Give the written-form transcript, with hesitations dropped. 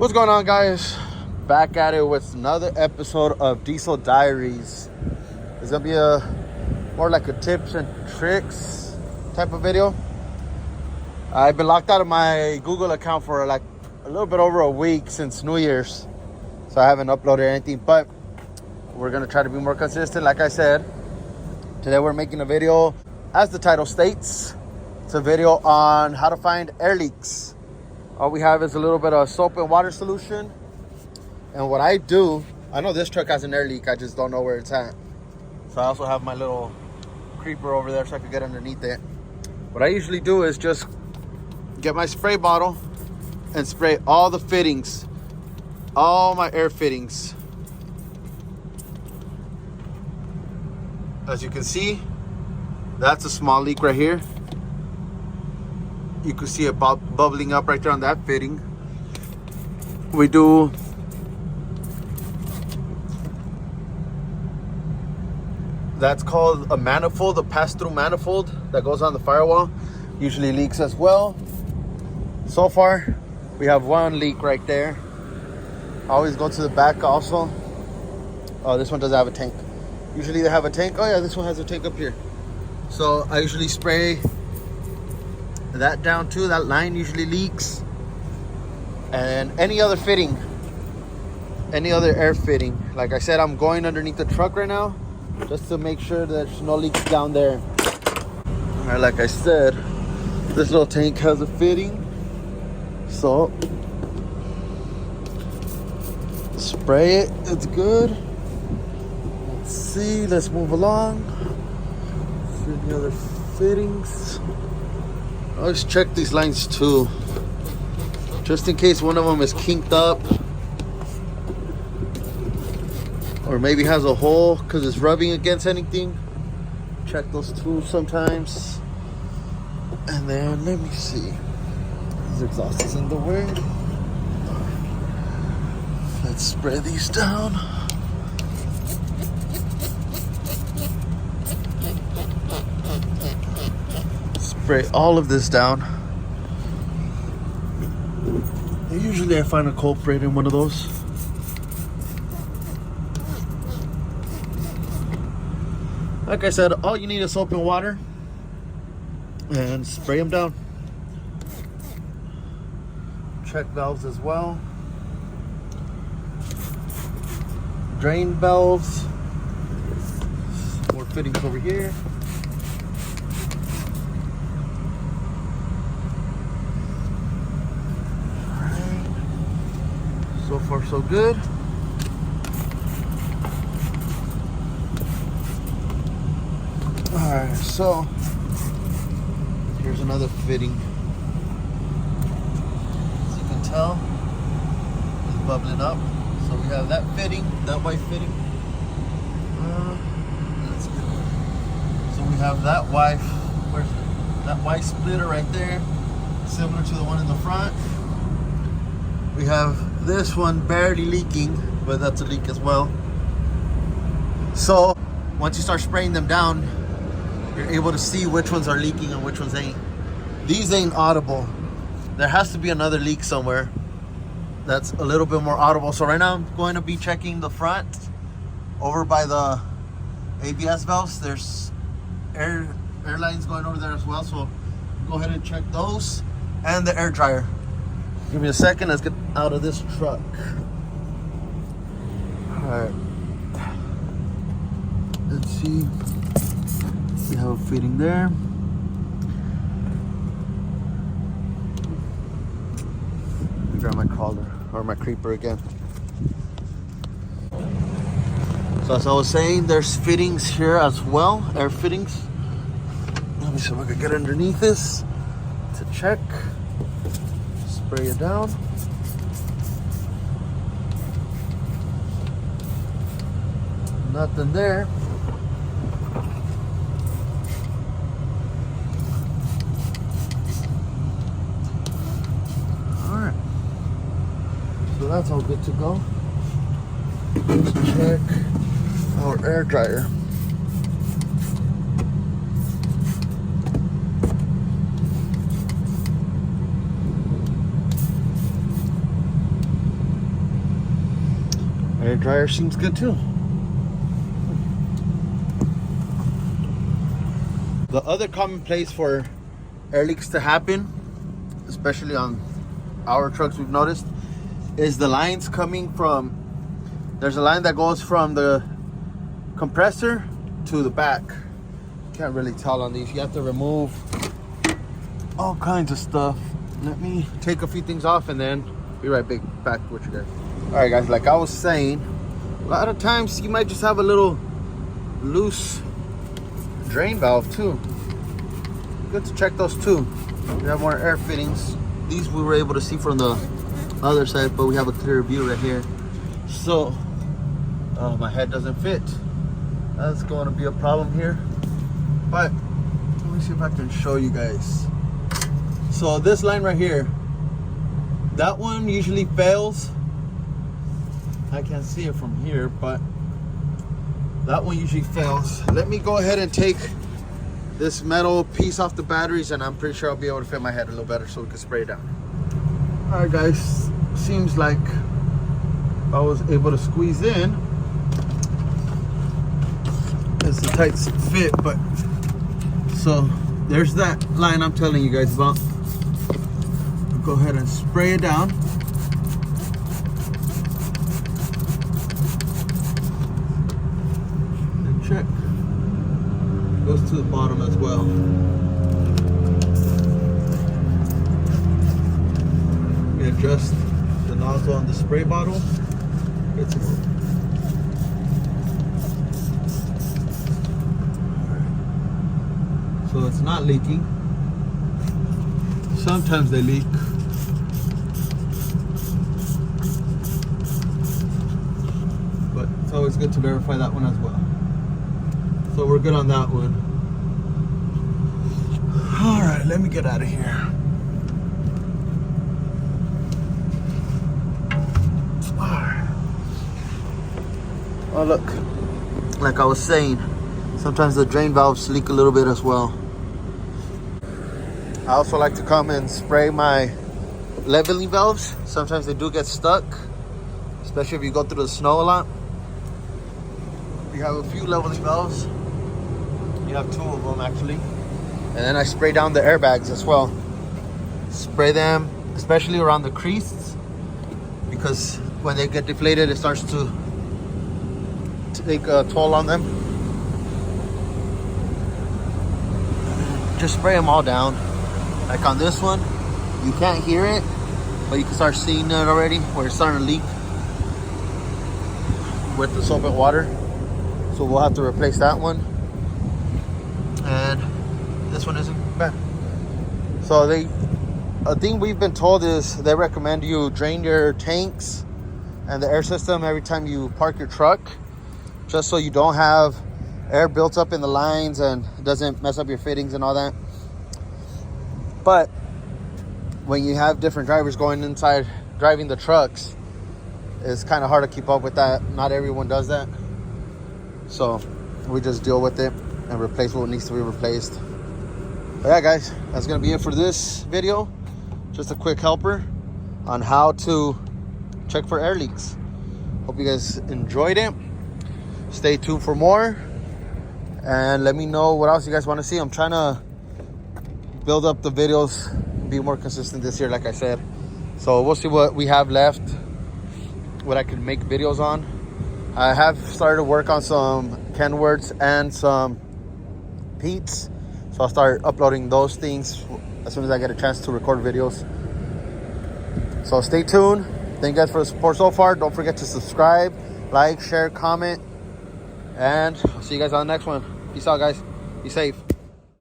What's going on, guys? Back at it with another episode of Diesel Diaries. It's gonna be a more like a tips and tricks type of video. I've been locked out of my Google account for like a little bit over a week since New Year's, so I haven't uploaded anything, but we're gonna try to be more consistent. Like I said, today we're making a video, as the title states. It's a video on how to find air leaks. All we have is a little bit of soap and water solution. And what I do, I know this truck has an air leak, I just don't know where it's at. So I also have my little creeper over there so I can get underneath it. What I usually do is just get my spray bottle and spray all the fittings, all my air fittings. As you can see, that's a small leak right here. You can see it bubbling up right there on that fitting. We do that's called a manifold, a pass-through manifold that goes on the firewall. Usually leaks as well. So far, we have one leak right there. I always go to the back also. Oh, this one doesn't have a tank. Usually they have a tank. Oh yeah, this one has a tank up here. So I usually spray that down too. That line usually leaks. And any other fitting, any other air fitting. Like I said, I'm going underneath the truck right now just to make sure there's no leaks down there. All right, like I said, this little tank has a fitting. So spray it, it's good. Let's see, let's move along. See any other fittings. I always check these lines too, just in case one of them is kinked up or maybe has a hole because it's rubbing against anything. Check those too sometimes. And then let me see, this exhaust is in the way. Let's spray these down. Spray all of this down. And usually I find a culprit in one of those. Like I said, all you need is soap and water and spray them down. Check valves as well. Drain valves. More fittings over here. So far, so good. Alright, so here's another fitting. As you can tell, it's bubbling up. So we have that fitting, that white fitting. Let's get it. So we have that white, where's it? That white splitter right there, similar to the one in the front. We have this one barely leaking, but that's a leak as well. So once you start spraying them down, you're able to see which ones are leaking and which ones ain't. These ain't audible. There has to be another leak somewhere that's a little bit more audible. So right now I'm going to be checking the front over by the ABS valves. There's air lines going over there as well. So go ahead and check those and the air dryer. Give me a second, let's get out of this truck. Alright. Let's see. We have a fitting there. Let me grab my collar or my creeper again. So as I was saying, there's fittings here as well, air fittings. Let me see if I can get underneath this to check. Spray it down. Nothing there. Alright. So that's all good to go. Let's check our air dryer. Air dryer seems good too. The other common place for air leaks to happen, especially on our trucks, we've noticed, is the lines coming from, there's a line that goes from the compressor to the back. Can't really tell on these. You have to remove all kinds of stuff. Let me take a few things off and then be right back with you guys. All right, guys, like I was saying, a lot of times you might just have a little loose drain valve too. Good to check those too. We have more air fittings. These we were able to see from the other side, but we have a clear view right here. So, my head doesn't fit. That's going to be a problem here. But let me see if I can show you guys. So this line right here, that one usually fails. I can't see it from here, but that one usually fails. Let me go ahead and take this metal piece off the batteries, and I'm pretty sure I'll be able to fit my head a little better so we can spray it down. All right, guys, seems like I was able to squeeze in. It's a tight fit, but so there's that line I'm telling you guys about. I'll go ahead and spray it down. And check. Goes to the bottom as well. We adjust the nozzle on the spray bottle. It's so it's not leaking. Sometimes they leak. But it's always good to verify that one as well. So we're good on that one. All right, let me get out of here. All right. Oh, look, like I was saying, sometimes the drain valves leak a little bit as well. I also like to come and spray my leveling valves. Sometimes they do get stuck, especially if you go through the snow a lot. We have a few leveling valves. You have two of them actually. And then I spray down the airbags as well. Spray them, especially around the creases, because when they get deflated, it starts to take a toll on them. Just spray them all down. Like on this one, you can't hear it, but you can start seeing it already where it's starting to leak with the soap and water. So we'll have to replace that one. And this one isn't bad. So a thing we've been told is they recommend you drain your tanks and the air system every time you park your truck, just so you don't have air built up in the lines and it doesn't mess up your fittings and all that. But when you have different drivers going inside driving the trucks, it's kind of hard to keep up with that. Not everyone does that. So we just deal with it and replace what needs to be replaced. But yeah, guys, that's gonna be it for this video. Just a quick helper on how to check for air leaks. Hope you guys enjoyed it. Stay tuned for more, and let me know what else you guys want to see. I'm trying to build up the videos, be more consistent this year, like I said. So we'll see what we have left, what I can make videos on. I have started to work on some Kenworths and some Pete's, so I'll start uploading those things as soon as I get a chance to record videos. So stay tuned. Thank you guys for the support so far. Don't forget to subscribe, like, share, comment, and I'll see you guys on the next one. Peace out, guys. Be safe.